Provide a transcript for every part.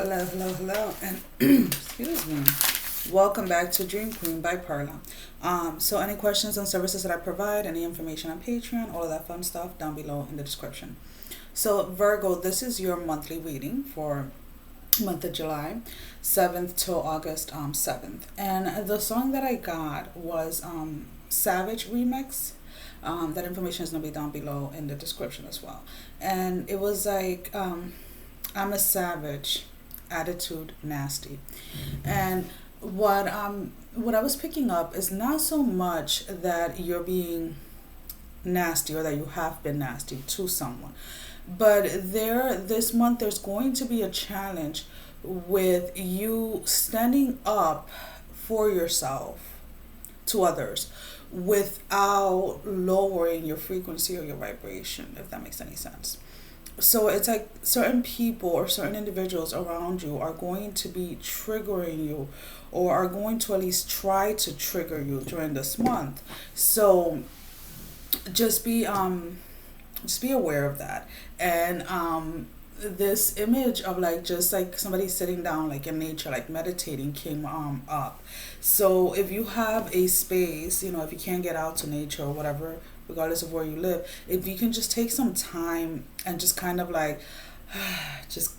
Hello, hello, hello, and excuse me. Welcome back to Dream Queen by Perla. So any questions on services that I provide, any information on Patreon, all of that fun stuff down below in the description. So Virgo, this is your monthly reading for month of July 7th till August 7th. And the song that I got was Savage Remix. That information is going to be down below in the description as well. And it was like, I'm a savage, attitude nasty. And what I was picking up is not so much that you're being nasty or that you have been nasty to someone, but this month there's going to be a challenge with you standing up for yourself to others without lowering your frequency or your vibration, if that makes any sense. So it's like certain people or certain individuals around you are going to be triggering you, or are going to at least try to trigger you during this month. So just be aware of that. And this image of like just like somebody sitting down like in nature, like meditating, came up. So if you have a space, if you can't get out to nature or whatever, regardless of where you live, if you can just take some time and just kind of like just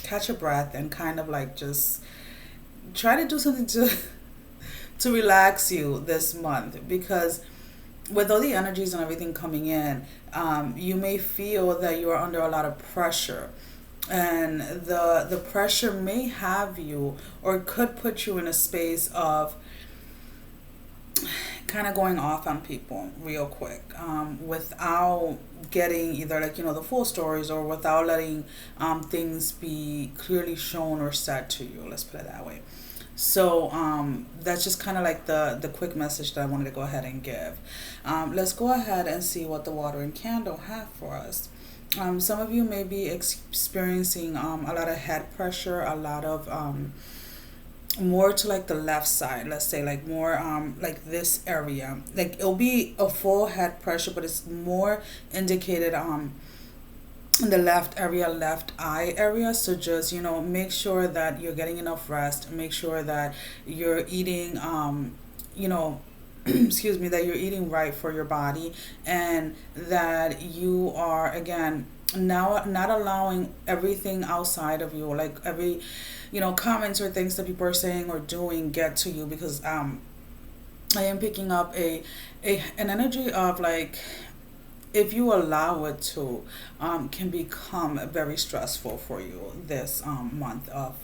catch a breath and kind of like just try to do something to relax you this month, because with all the energies and everything coming in, you may feel that you are under a lot of pressure, and the pressure may have you, or could put you in a space of kind of going off on people real quick, without getting either like the full stories, or without letting things be clearly shown or said to you, let's put it that way. So that's just kind of like the quick message that I wanted to go ahead and give. Let's go ahead and see what the water and candle have for us. Some of you may be experiencing a lot of head pressure, a lot of more to like the left side, let's say, like more like this area, like it'll be a full head pressure, but it's more indicated in the left area, left eye area. So just make sure that you're getting enough rest, make sure that you're eating excuse me, that you're eating right for your body, and that you are, again, now not allowing everything outside of you, like every comments or things that people are saying or doing, get to you, because I am picking up an energy of like, if you allow it to, can become very stressful for you this month of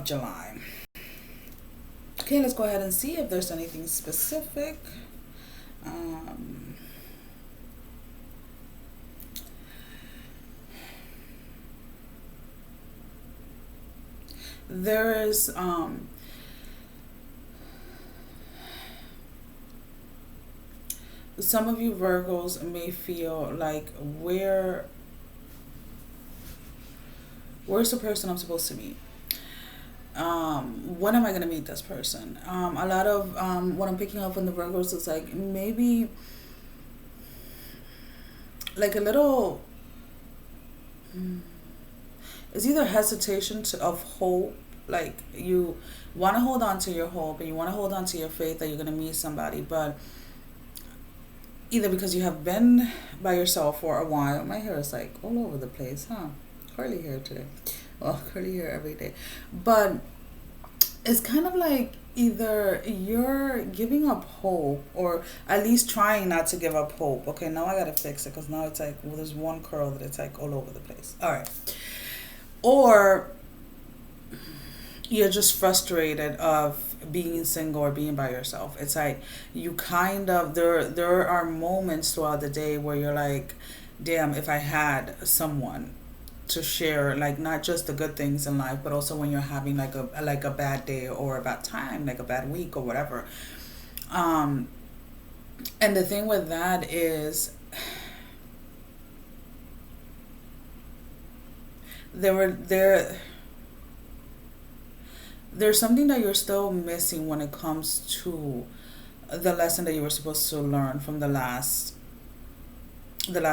July. Okay, let's go ahead and see if there's anything specific. There is some of you Virgos may feel like, where's the person I'm supposed to meet? When am I going to meet this person? A lot of what I'm picking up from the Virgos is like, maybe like a little, it's either hesitation of hope, like you want to hold on to your hope and you want to hold on to your faith that you're going to meet somebody, but either because you have been by yourself for a while. My hair is like all over the place, huh? Curly hair today. Well, curly hair every day. But it's kind of like either you're giving up hope, or at least trying not to give up hope. Okay, now I gotta fix it, because now it's like, well, there's one curl that it's like all over the place. All right. Or you're just frustrated of being single or being by yourself. It's like you kind of, there are moments throughout the day where you're like, damn, if I had someone to share, like not just the good things in life, but also when you're having like a bad day or a bad time, like a bad week or whatever. And the thing with that is, there's something that you're still missing when it comes to the lesson that you were supposed to learn from the last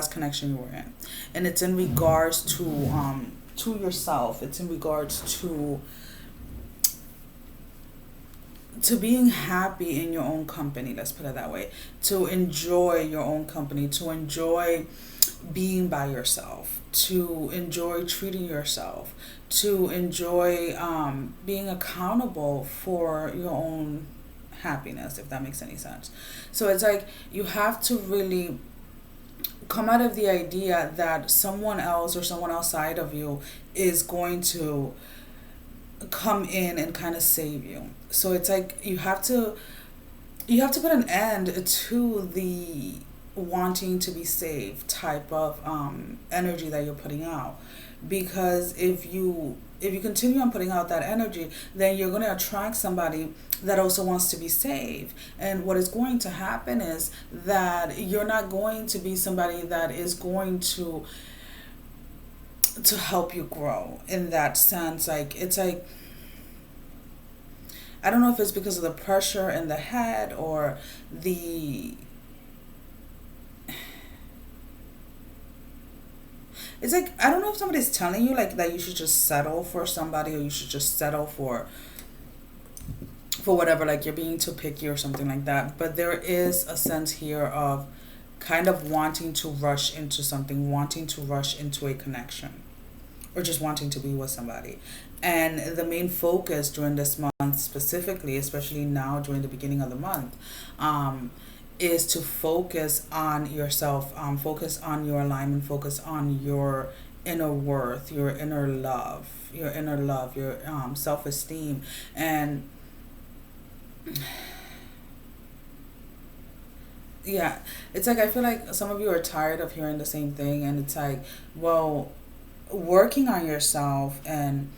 connection you were in, and it's in regards to to yourself. It's in regards to being happy in your own company, let's put it that way, to enjoy your own company, to enjoy being by yourself, to enjoy treating yourself, to enjoy being accountable for your own happiness, if that makes any sense. So it's like you have to really come out of the idea that someone else or someone outside of you is going to come in and kind of save you. So it's like you have to put an end to the wanting to be saved type of energy that you're putting out, because if you continue on putting out that energy, then you're going to attract somebody that also wants to be saved. And what is going to happen is that you're not going to be somebody that is going to help you grow in that sense. Like it's like, I don't know if it's because of the pressure in the head or the it's like, I don't know if somebody's telling you like that you should just settle for somebody, or you should just settle for whatever, like you're being too picky or something like that. But there is a sense here of kind of wanting to rush into something, wanting to rush into a connection, or just wanting to be with somebody. And the main focus during this month specifically, especially now during the beginning of the month, is to focus on yourself, focus on your alignment, focus on your inner worth, your inner love, your self-esteem. And yeah, it's like, I feel like some of you are tired of hearing the same thing, and it's like, well, working on yourself and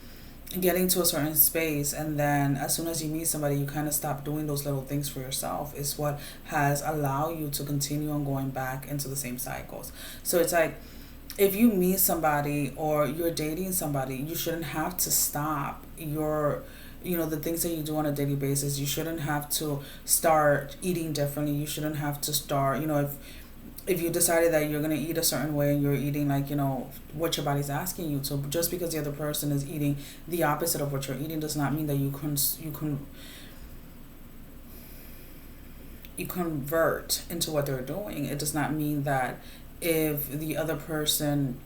getting to a certain space, and then as soon as you meet somebody, you kind of stop doing those little things for yourself, is what has allowed you to continue on going back into the same cycles. So it's like, if you meet somebody or you're dating somebody, you shouldn't have to stop the things that you do on a daily basis. You shouldn't have to start eating differently. You shouldn't have to start, if you decided that you're going to eat a certain way and you're eating like, what your body's asking you to, just because the other person is eating the opposite of what you're eating does not mean that you convert into what they're doing. It does not mean that if the other person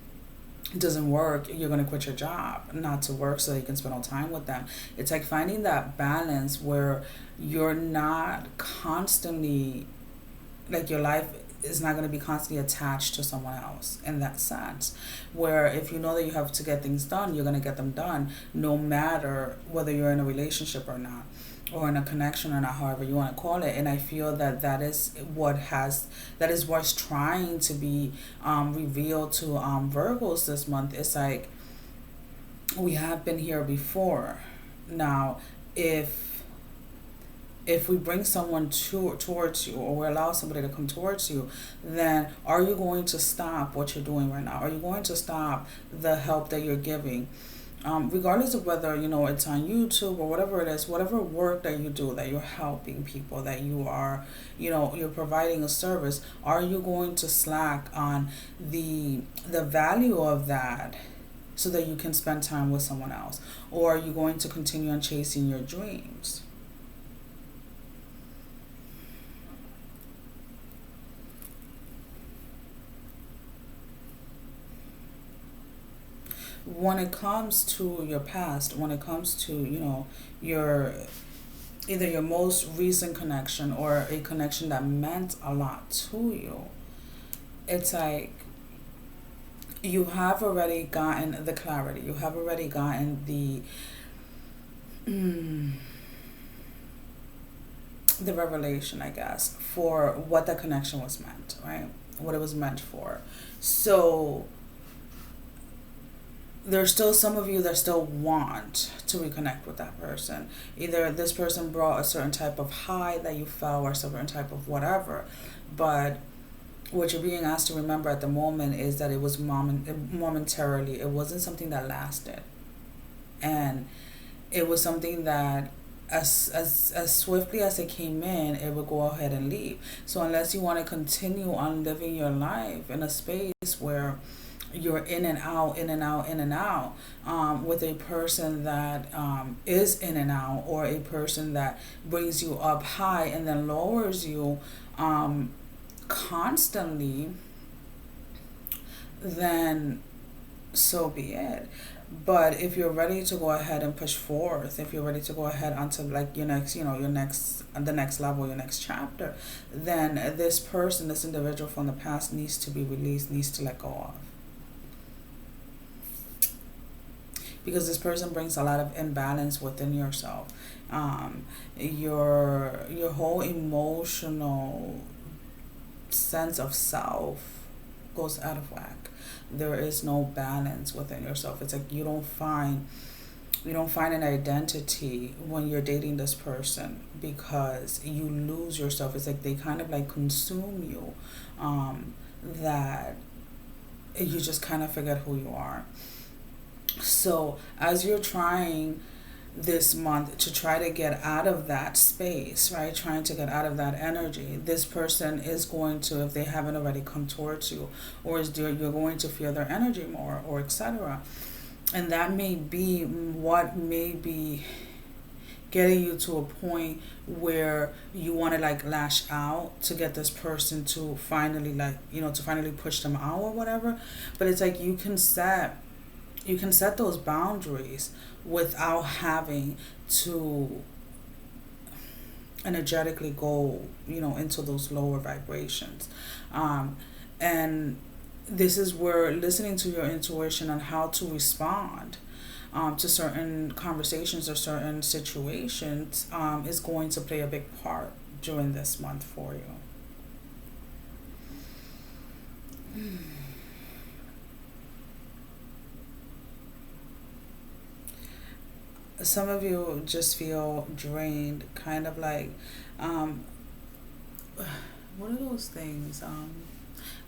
doesn't work, you're going to quit your job not to work so that you can spend all time with them. It's like finding that balance where you're not constantly, like, your life is not going to be constantly attached to someone else, in that sense, where if you know that you have to get things done, you're going to get them done no matter whether you're in a relationship or not, or in a connection or not, however you want to call it. And I feel that that is what's trying to be revealed to Virgos this month. It's like, we have been here before. Now, if we bring someone towards you, or we allow somebody to come towards you, then are you going to stop what you're doing right now? Are you going to stop the help that you're giving? Regardless of whether, it's on YouTube or whatever it is, whatever work that you do, that you're helping people, that you are, you're providing a service, are you going to slack on the value of that so that you can spend time with someone else? Or are you going to continue on chasing your dreams? When it comes to your past, when it comes to, your either your most recent connection or a connection that meant a lot to you, it's like you have already gotten the clarity. You have already gotten the revelation, I guess, for what that connection was meant, right? What it was meant for. So there's still some of you that still want to reconnect with that person. Either this person brought a certain type of high that you felt, or a certain type of whatever. But what you're being asked to remember at the moment is that it was momentarily. It wasn't something that lasted. And it was something that as swiftly as it came in, it would go ahead and leave. So unless you want to continue on living your life in a space where you're in and out, in and out, in and out, with a person that is in and out, or a person that brings you up high and then lowers you constantly, then so be it. But if you're ready to go ahead and push forth, if you're ready to go ahead onto like your next, the next level, your next chapter, then this person, this individual from the past needs to be released, needs to let go of. Because this person brings a lot of imbalance within yourself. Your whole emotional sense of self goes out of whack. There is no balance within yourself. It's like you don't find an identity when you're dating this person, because you lose yourself. It's like they kind of like consume you, that you just kind of forget who you are. So as you're trying this month to try to get out of that space, right? Trying to get out of that energy. This person is going to, if they haven't already come towards you, or you're going to feel their energy more, or etc. And that may be what may be getting you to a point where you want to like lash out to get this person to finally to finally push them out or whatever. But it's like you can set those boundaries without having to energetically go, into those lower vibrations. And this is where listening to your intuition on how to respond to certain conversations or certain situations is going to play a big part during this month for you. Some of you just feel drained, kind of like, what are those things? I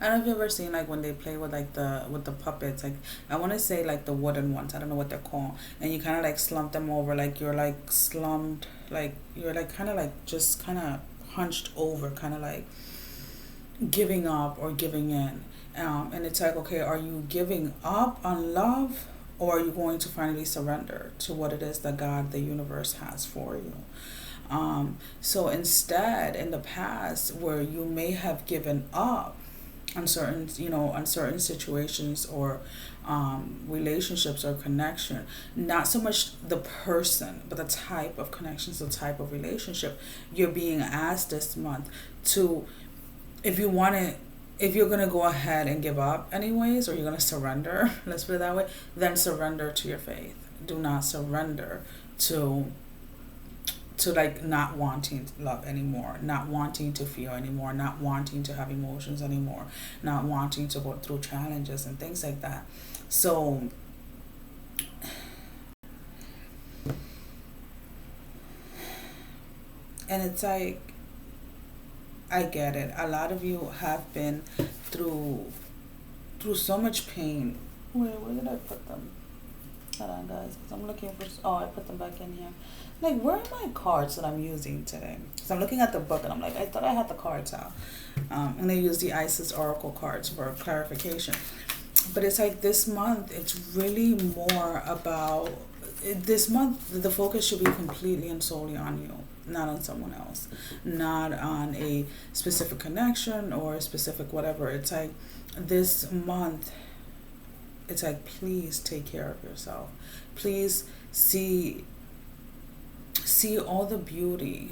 don't know if you've ever seen like when they play with like with the puppets, like I want to say like the wooden ones, I don't know what they're called, and you kind of like slump them over, like you're like slumped, like you're like kind of like just kind of hunched over, kind of like giving up or giving in. And it's like, okay, are you giving up on love, or are you going to finally surrender to what it is that God, the universe, has for you? So instead, in the past, where you may have given up on certain situations or relationships or connection, not so much the person, but the type of connections, the type of relationship, you're being asked this month to, if you're going to go ahead and give up anyways, or you're going to surrender, let's put it that way, then surrender to your faith. Do not surrender to like not wanting love anymore, not wanting to feel anymore, not wanting to have emotions anymore, not wanting to go through challenges and things like that. So and it's like, I get it. A lot of you have been through so much pain. Where did I put them? Hold on, guys, because I'm looking for. Oh, I put them back in here. Like, where are my cards that I'm using today? So I'm looking at the book and I'm like, I thought I had the cards out. And they use the Isis Oracle cards for clarification. But it's like this month, it's really more about. This month, the focus should be completely and solely on you, not on someone else, not on a specific connection or a specific whatever. It's like this month, it's like, please take care of yourself. Please see all the beauty,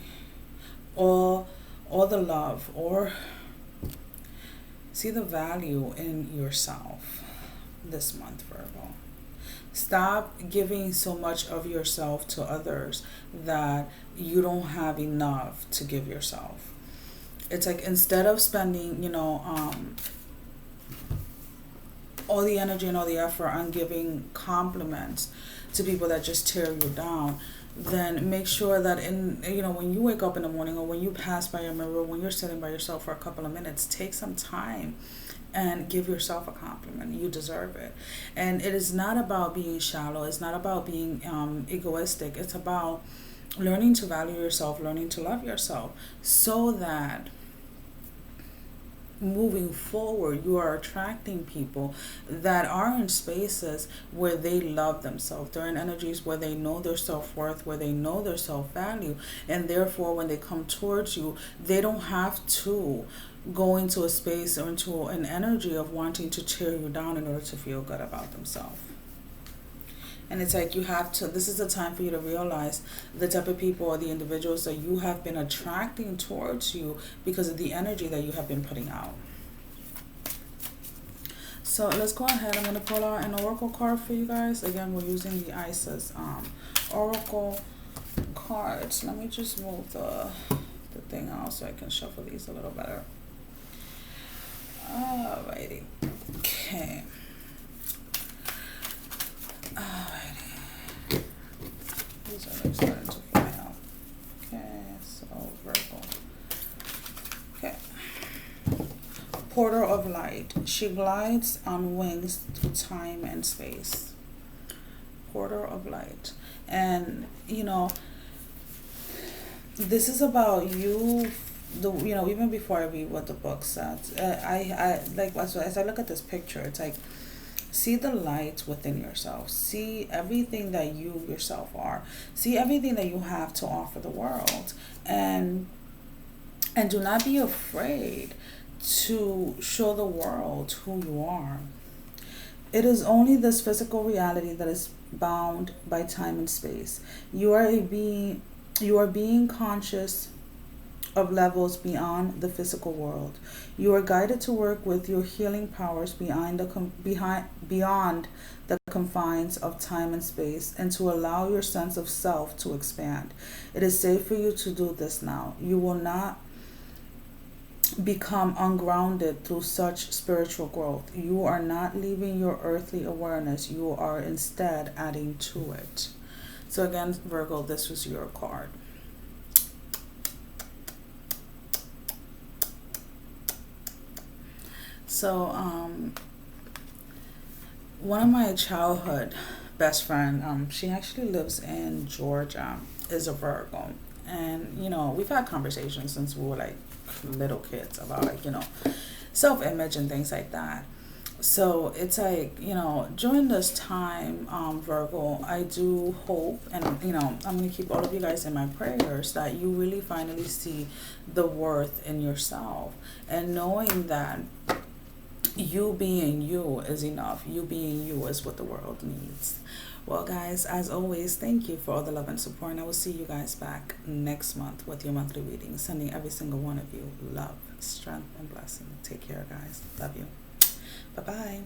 all the love, or see the value in yourself this month, Virgo. Stop giving so much of yourself to others that you don't have enough to give yourself. It's like, instead of spending, all the energy and all the effort on giving compliments to people that just tear you down, then make sure that when you wake up in the morning, or when you pass by your mirror, when you're sitting by yourself for a couple of minutes, take some time and give yourself a compliment. You deserve it. And it is not about being shallow. It's not about being egoistic. It's about learning to value yourself, learning to love yourself, so that moving forward, you are attracting people that are in spaces where they love themselves. They're in energies where they know their self-worth, where they know their self-value, and therefore when they come towards you, they don't have to go into a space or into an energy of wanting to tear you down in order to feel good about themselves. And it's like you have to, this is the time for you to realize the type of people or the individuals that you have been attracting towards you because of the energy that you have been putting out. So let's go ahead. I'm going to pull out an oracle card for you guys. Again, we're using the ISIS oracle cards. Let me just move the thing out so I can shuffle these a little better. Alrighty. Okay. Alrighty. These are like starting to fly out. Okay, so Virgo. Okay. Porter of light. She glides on wings through time and space. Porter of light. And, you know, this is about you. Even before I read what the book says, I like as I look at this picture, it's like, see the light within yourself. See everything that you yourself are. See everything that you have to offer the world, and do not be afraid to show the world who you are. It is only this physical reality that is bound by time and space. You are being conscious of levels beyond the physical world. You are guided to work with your healing powers beyond the confines of time and space, and to allow your sense of self to expand. It is safe for you to do this now. You will not become ungrounded through such spiritual growth. You are not leaving your earthly awareness. You are instead adding to it. So again, Virgo, this was your card. So, one of my childhood best friend, she actually lives in Georgia, is a Virgo. And, you know, we've had conversations since we were like little kids about like, you know, self-image and things like that. So it's like, you know, during this time, Virgo, I do hope, and, you know, I'm going to keep all of you guys in my prayers, that you really finally see the worth in yourself, and knowing that you being you is enough. You being you is what the world needs. Well, guys, as always, thank you for all the love and support, and I will see you guys back next month with your monthly reading. Sending every single one of you love, strength, and blessing. Take care, guys. Love you. Bye-bye.